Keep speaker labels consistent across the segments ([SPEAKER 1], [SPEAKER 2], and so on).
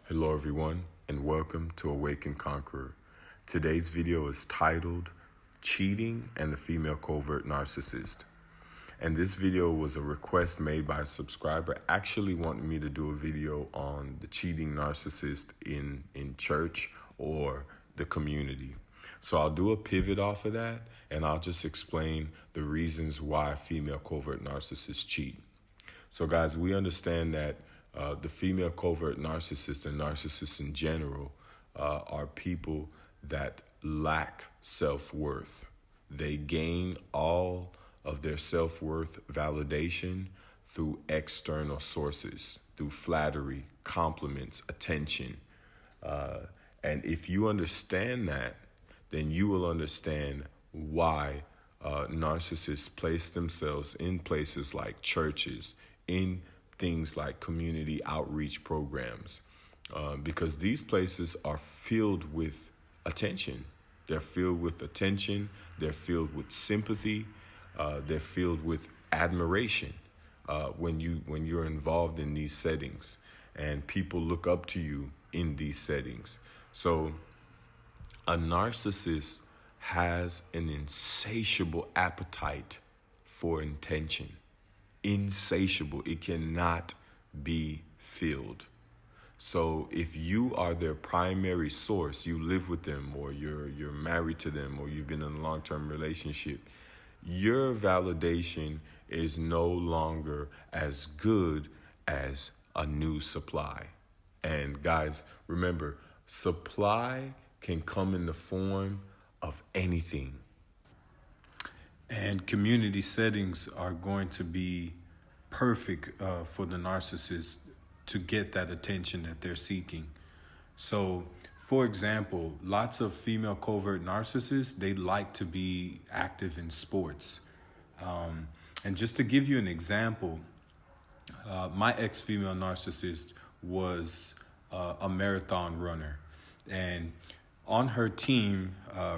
[SPEAKER 1] Hello everyone and welcome to Awaken Conqueror. Today's video is titled Cheating and the Female Covert Narcissist. And this video was a request made by a subscriber actually wanting me to do a video on the cheating narcissist in church or the community. So I'll do a pivot off of that and I'll just explain the reasons why female covert narcissists cheat. So guys, we understand that the female covert narcissist and narcissists in general are people that lack self-worth. They gain all of their self-worth validation through external sources, through flattery, compliments, attention. And if you understand that, then you will understand why narcissists place themselves in places like churches, in things like community outreach programs, because these places are filled with attention. They're filled with attention. They're filled with sympathy. They're filled with admiration when you're involved in these settings, and people look up to you in these settings. So a narcissist has an insatiable appetite for attention. Insatiable. It cannot be filled. So if you are their primary source, you live with them, or you're married to them, or you've been in a long-term relationship, your validation is no longer as good as a new supply. And guys, remember, supply can come in the form of anything. And community settings are going to be perfect for the narcissist to get that attention that they're seeking. So, for example, lots of female covert narcissists, they like to be active in sports. And just to give you an example, my ex-female narcissist was a marathon runner. And on her team,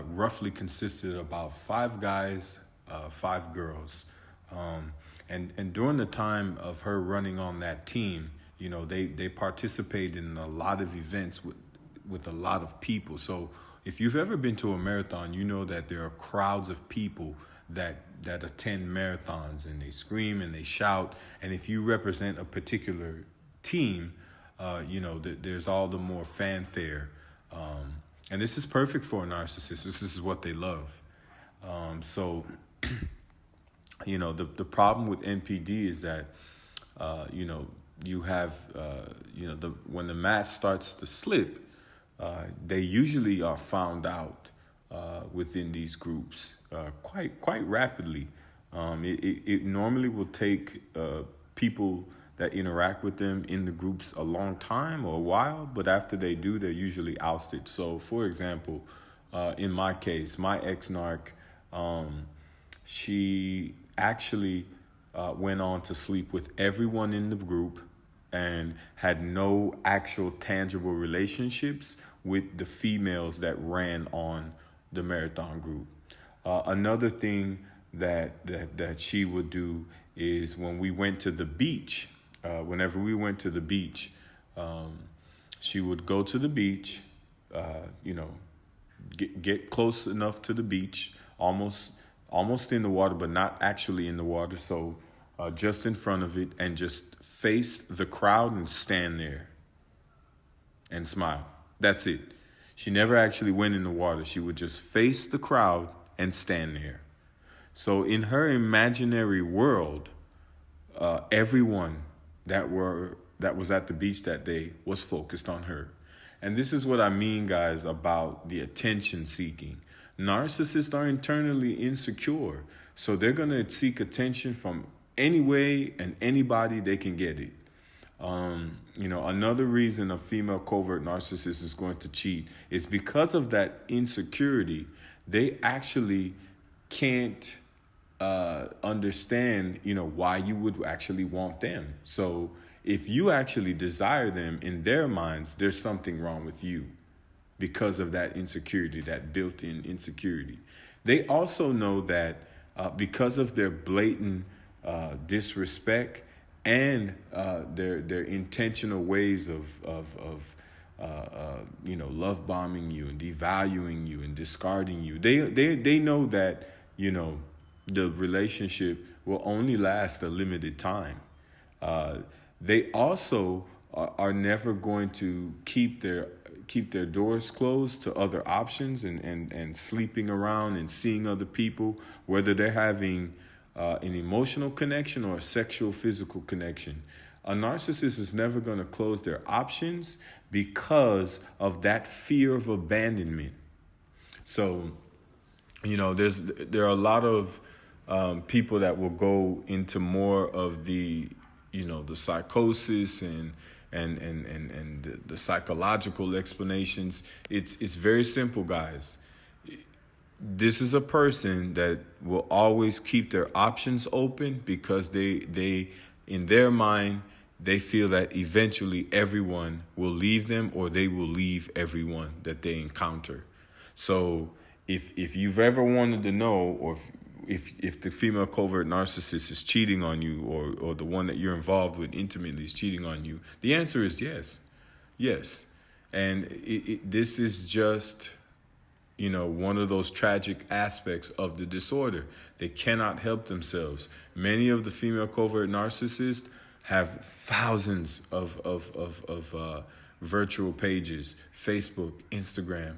[SPEAKER 1] roughly consisted of about 5 guys, 5 girls. And during the time of her running on that team, you know, they participated in a lot of events with a lot of people. So if you've ever been to a marathon, you know that there are crowds of people that attend marathons, and they scream and they shout. And if you represent a particular team, you know, there's all the more fanfare. And this is perfect for a narcissist. This is what they love. So, you know, the problem with NPD is that, you know, you have, you know, when the mask starts to slip, they usually are found out within these groups quite rapidly. It normally will take people that interact with them in the groups a long time or a while, but after they do, they're usually ousted. So, for example, in my case, my ex-narc, she actually went on to sleep with everyone in the group and had no actual tangible relationships with the females that ran on the marathon group. Another thing that she would do is when we went to the beach, whenever we went to the beach, she would go to the beach, you know, get close enough to the beach, almost in the water, but not actually in the water. So just in front of it, and just face the crowd and stand there and smile. That's it. She never actually went in the water. She would just face the crowd and stand there. So in her imaginary world, everyone that was at the beach that day was focused on her. And this is what I mean, guys, about the attention seeking. Narcissists are internally insecure, so they're going to seek attention from any way and anybody they can get it. You know, another reason a female covert narcissist is going to cheat is because of that insecurity. They actually can't understand, you know, why you would actually want them. So if you actually desire them, in their minds, there's something wrong with you because of that insecurity, that built-in insecurity. They also know that because of their blatant disrespect and their intentional ways of love bombing you and devaluing you and discarding you. They know that, the relationship will only last a limited time. They also are never going to keep their doors closed to other options and sleeping around and seeing other people, whether they're having an emotional connection or a sexual, physical connection. A narcissist is never going to close their options because of that fear of abandonment. So, there are a lot of people that will go into more of the psychosis and the psychological explanations. It's very simple, guys. This is a person that will always keep their options open because they in their mind, they feel that eventually everyone will leave them or they will leave everyone that they encounter. So if you've ever wanted to know, or if the female covert narcissist is cheating on you, or the one that you're involved with intimately is cheating on you, the answer is yes. Yes. And this is just, one of those tragic aspects of the disorder. They cannot help themselves. Many of the female covert narcissists have thousands of virtual pages, Facebook, Instagram,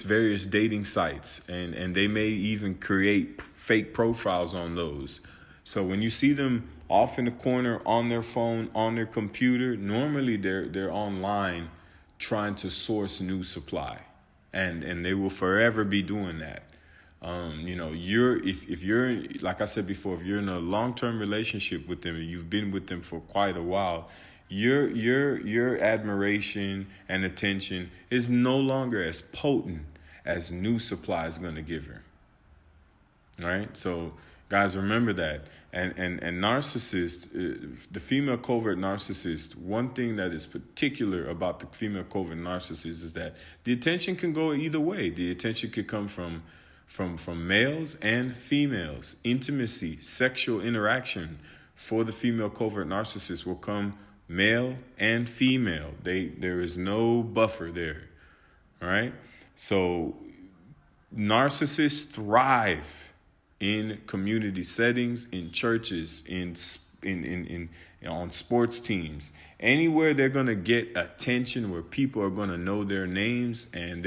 [SPEAKER 1] various dating sites, and they may even create fake profiles on those. So when you see them off in the corner on their phone, on their computer, normally they're online trying to source new supply, and they will forever be doing that. If you're, like I said before, if you're in a long-term relationship with them and you've been with them for quite a while, your admiration and attention is no longer as potent as new supply is going to give her. All right. So guys, remember that. And narcissist, the female covert narcissist, one thing that is particular about the female covert narcissist is that the attention can go either way. The attention could come from males and females. Intimacy, sexual interaction for the female covert narcissist will come male and female. There is no buffer there. All right. So narcissists thrive in community settings, in churches, on sports teams, anywhere they're going to get attention, where people are going to know their names and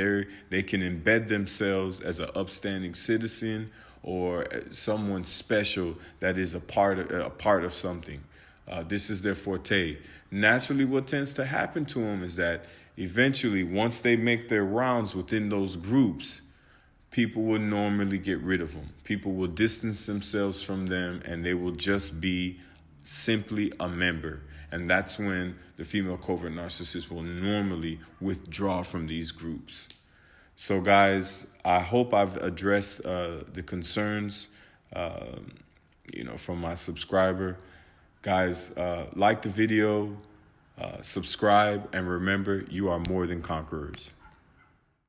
[SPEAKER 1] they can embed themselves as an upstanding citizen or someone special that is a part of something. This is their forte. Naturally, what tends to happen to them is that eventually, once they make their rounds within those groups, people will normally get rid of them. People will distance themselves from them, and they will just be simply a member. And that's when the female covert narcissist will normally withdraw from these groups. So guys, I hope I've addressed the concerns, from my subscriber. Guys, like the video, subscribe, and remember, you are more than conquerors.